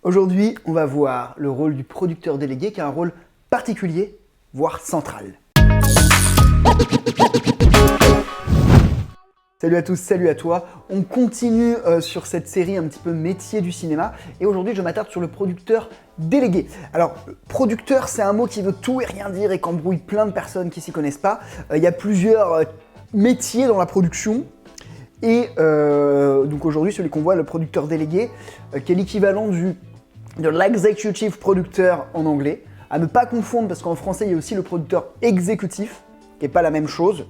Aujourd'hui, on va voir le rôle du producteur délégué qui a un rôle particulier, voire central. Salut à tous, salut à toi. On continue sur cette série un petit peu métier du cinéma et aujourd'hui je m'attarde sur le producteur délégué. Alors, producteur, c'est un mot qui veut tout et rien dire et qu'embrouille plein de personnes qui s'y connaissent pas. Il y a plusieurs métiers dans la production. Et donc aujourd'hui, celui qu'on voit, le producteur délégué, qui est l'équivalent de l'executive producteur en anglais. À ne pas confondre parce qu'en français, il y a aussi le producteur exécutif, qui n'est pas la même chose,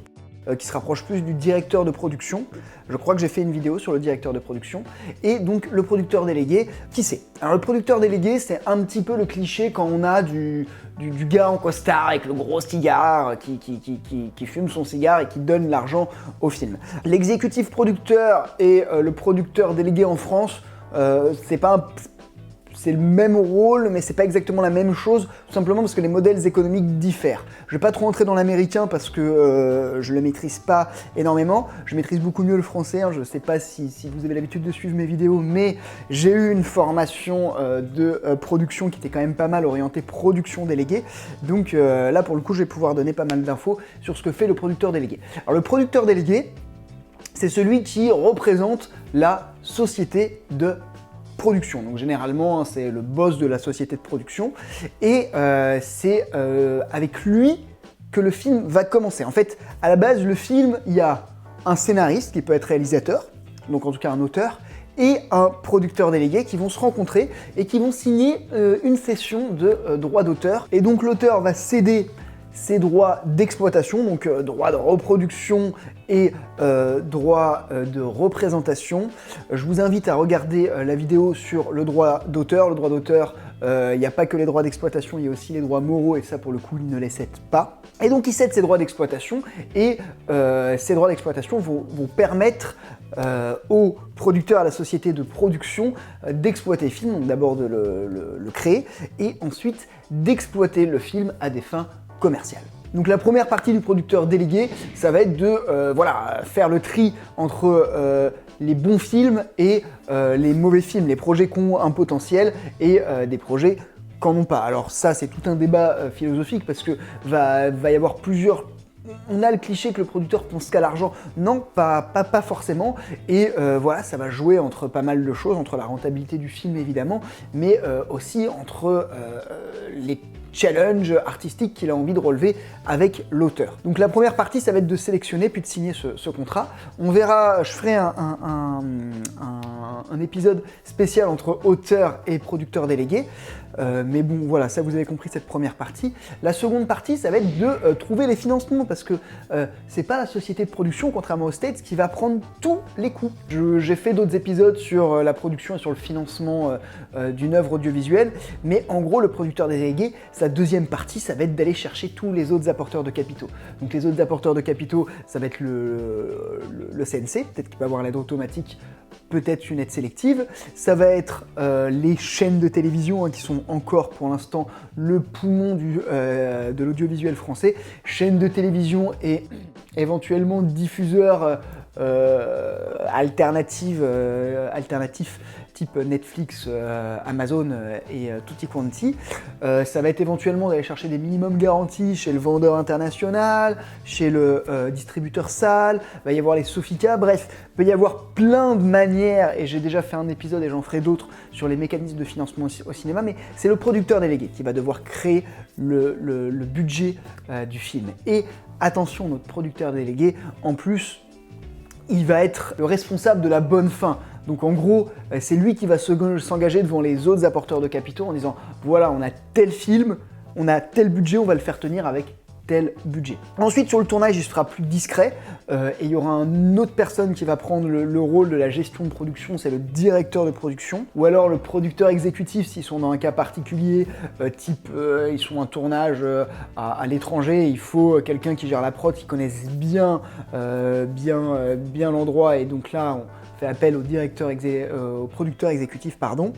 qui se rapproche plus du directeur de production. Je crois que j'ai fait une vidéo sur le directeur de production. Et donc le producteur délégué, qui c'est? Alors le producteur délégué, c'est un petit peu le cliché quand on a du gars en costard avec le gros cigare qui fume son cigare et qui donne l'argent au film. L'exécutif producteur et le producteur délégué en France, c'est le même rôle, mais c'est pas exactement la même chose, tout simplement parce que les modèles économiques diffèrent. Je vais pas trop rentrer dans l'américain parce que je le maîtrise pas énormément. Je maîtrise beaucoup mieux le français, hein. Je sais pas si vous avez l'habitude de suivre mes vidéos, mais j'ai eu une formation de production qui était quand même pas mal orientée production déléguée. Donc là, pour le coup, je vais pouvoir donner pas mal d'infos sur ce que fait le producteur délégué. Alors le producteur délégué, c'est celui qui représente la société de production. Donc généralement, c'est le boss de la société de production et c'est avec lui que le film va commencer. En fait, à la base, le film, il y a un scénariste qui peut être réalisateur, donc en tout cas un auteur, et un producteur délégué qui vont se rencontrer et qui vont signer une cession de droits d'auteur. Et donc l'auteur va céder ses droits d'exploitation, donc droits de reproduction et droits de représentation. Je vous invite à regarder la vidéo sur le droit d'auteur. Le droit d'auteur, il n'y a pas que les droits d'exploitation, il y a aussi les droits moraux et ça pour le coup il ne les cède pas. Et donc il cède ses droits d'exploitation et ces droits d'exploitation vont permettre aux producteurs, à la société de production d'exploiter le film, donc d'abord de le créer et ensuite d'exploiter le film à des fins commercial. Donc la première partie du producteur délégué, ça va être de faire le tri entre les bons films et les mauvais films, les projets qui ont un potentiel et des projets qui n'en ont pas. Alors ça, c'est tout un débat philosophique parce que va y avoir plusieurs... On a le cliché que le producteur pense qu'à l'argent. Non, pas forcément. Et voilà, ça va jouer entre pas mal de choses, entre la rentabilité du film évidemment, mais aussi entre les challenge artistique qu'il a envie de relever avec l'auteur. Donc la première partie, ça va être de sélectionner puis de signer ce contrat. On verra, je ferai un épisode spécial entre auteur et producteur délégué. Mais bon, voilà, ça vous avez compris cette première partie. La seconde partie, ça va être de trouver les financements parce que c'est pas la société de production, contrairement aux States, qui va prendre tous les coûts. J'ai fait d'autres épisodes sur la production et sur le financement d'une œuvre audiovisuelle, mais en gros, le producteur délégué, sa deuxième partie, ça va être d'aller chercher tous les autres apporteurs de capitaux. Donc les autres apporteurs de capitaux, ça va être le CNC, peut-être qu'il va avoir l'aide automatique, peut-être une aide sélective. Ça va être les chaînes de télévision qui sont encore pour l'instant le poumon de l'audiovisuel français. Chaînes de télévision et éventuellement diffuseurs alternatifs type Netflix, Amazon et tutti quanti. Ça va être éventuellement d'aller chercher des minimums garantis chez le vendeur international, chez le distributeur salle, il va y avoir les Sofica, bref, il peut y avoir plein de manières, et j'ai déjà fait un épisode et j'en ferai d'autres sur les mécanismes de financement au cinéma, mais c'est le producteur délégué qui va devoir créer le budget du film. Et attention, notre producteur délégué, en plus, il va être le responsable de la bonne fin. Donc en gros, c'est lui qui va s'engager devant les autres apporteurs de capitaux en disant « Voilà, on a tel film, on a tel budget, on va le faire tenir avec tel budget. » Ensuite, sur le tournage, il sera plus discret et il y aura une autre personne qui va prendre le rôle de la gestion de production, c'est le directeur de production, ou alors le producteur exécutif s'ils sont dans un cas particulier, type ils sont en tournage à l'étranger, il faut quelqu'un qui gère la prod, qui connaisse bien l'endroit, et donc là, on fait appel au producteur exécutif, pardon.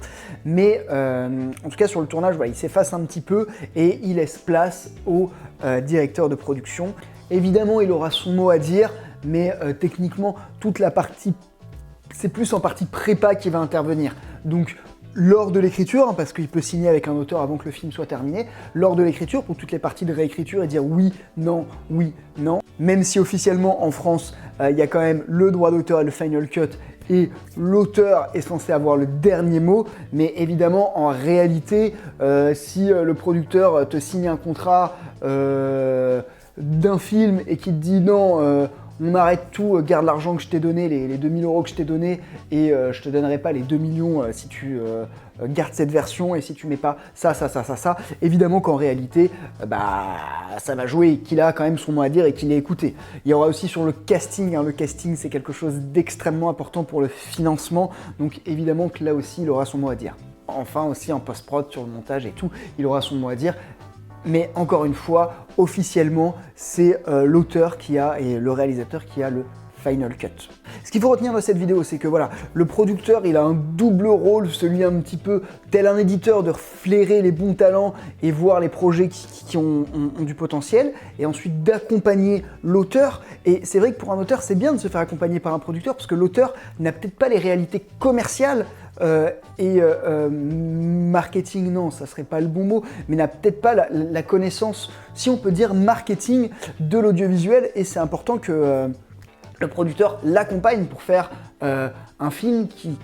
Mais en tout cas, sur le tournage, voilà, il s'efface un petit peu et il laisse place au directeur de production. Évidemment, il aura son mot à dire, mais techniquement, toute la partie, c'est plus en partie prépa qui va intervenir. Donc, lors de l'écriture, hein, parce qu'il peut signer avec un auteur avant que le film soit terminé, lors de l'écriture, pour toutes les parties de réécriture et dire oui, non, même si officiellement en France, il y a quand même le droit d'auteur et le final cut, et l'auteur est censé avoir le dernier mot, mais évidemment, en réalité, si le producteur te signe un contrat d'un film et qui te dit non, on arrête tout, garde l'argent que je t'ai donné, les 2000 € que je t'ai donné, et je te donnerai pas les 2 millions si tu gardes cette version et si tu mets pas ça. Évidemment qu'en réalité, ça va jouer, qu'il a quand même son mot à dire et qu'il est écouté. Il y aura aussi sur le casting, hein, le casting c'est quelque chose d'extrêmement important pour le financement, donc évidemment que là aussi il aura son mot à dire. Enfin aussi en post-prod, sur le montage et tout, il aura son mot à dire. Mais encore une fois, officiellement, c'est l'auteur qui a et le réalisateur qui a le final cut. Ce qu'il faut retenir de cette vidéo, c'est que voilà, le producteur, il a un double rôle, celui un petit peu tel un éditeur, de flairer les bons talents et voir les projets qui ont du potentiel, et ensuite d'accompagner l'auteur. Et c'est vrai que pour un auteur, c'est bien de se faire accompagner par un producteur, parce que l'auteur n'a peut-être pas les réalités commerciales marketing, non, ça serait pas le bon mot, mais n'a peut-être pas la connaissance, si on peut dire, marketing de l'audiovisuel, et c'est important que le producteur l'accompagne pour faire un film qui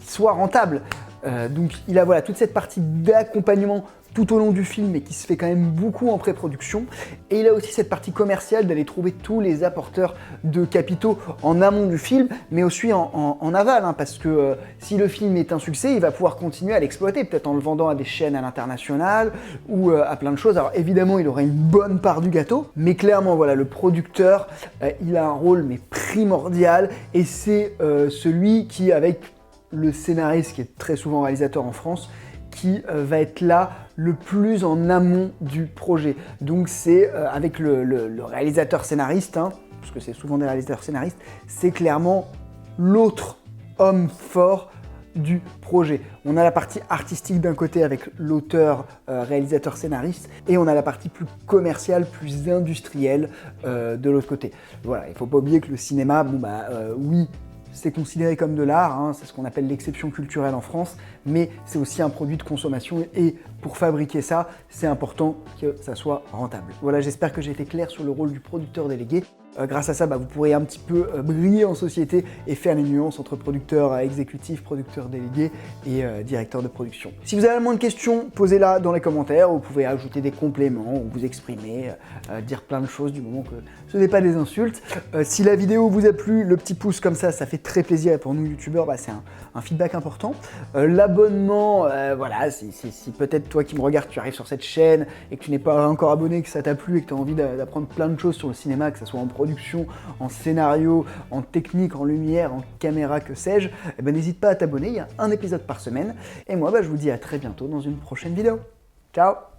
soit rentable. Donc il a voilà, toute cette partie d'accompagnement tout au long du film, et qui se fait quand même beaucoup en pré-production. Et il a aussi cette partie commerciale d'aller trouver tous les apporteurs de capitaux en amont du film, mais aussi en aval, hein, parce que si le film est un succès, il va pouvoir continuer à l'exploiter, peut-être en le vendant à des chaînes à l'international ou à plein de choses. Alors évidemment, il aura une bonne part du gâteau, mais clairement, voilà, le producteur, il a un rôle mais primordial, et c'est celui qui, avec le scénariste, qui est très souvent réalisateur en France, qui va être là le plus en amont du projet. Donc c'est avec le réalisateur scénariste, hein, parce que c'est souvent des réalisateurs scénaristes, c'est clairement l'autre homme fort du projet. On a la partie artistique d'un côté avec l'auteur, réalisateur, scénariste, et on a la partie plus commerciale, plus industrielle de l'autre côté. Voilà, il ne faut pas oublier que le cinéma, oui, c'est considéré comme de l'art, hein, c'est ce qu'on appelle l'exception culturelle en France, mais c'est aussi un produit de consommation, et pour fabriquer ça, c'est important que ça soit rentable. Voilà, j'espère que j'ai été clair sur le rôle du producteur délégué. Grâce à ça, vous pourrez un petit peu briller en société et faire les nuances entre producteur exécutif, producteur délégué et directeur de production. Si vous avez le moins de questions, posez-la dans les commentaires. Vous pouvez ajouter des compléments ou vous exprimer, dire plein de choses du moment que ce n'est pas des insultes. Si la vidéo vous a plu, le petit pouce comme ça fait très plaisir, et pour nous youtubeurs, c'est un feedback important. L'abonnement, voilà, si peut-être toi qui me regardes, tu arrives sur cette chaîne et que tu n'es pas encore abonné, que ça t'a plu et que tu as envie d'apprendre plein de choses sur le cinéma, que ce soit en production, en scénario, en technique, en lumière, en caméra, que sais-je, n'hésite pas à t'abonner, il y a un épisode par semaine. Et moi, je vous dis à très bientôt dans une prochaine vidéo. Ciao!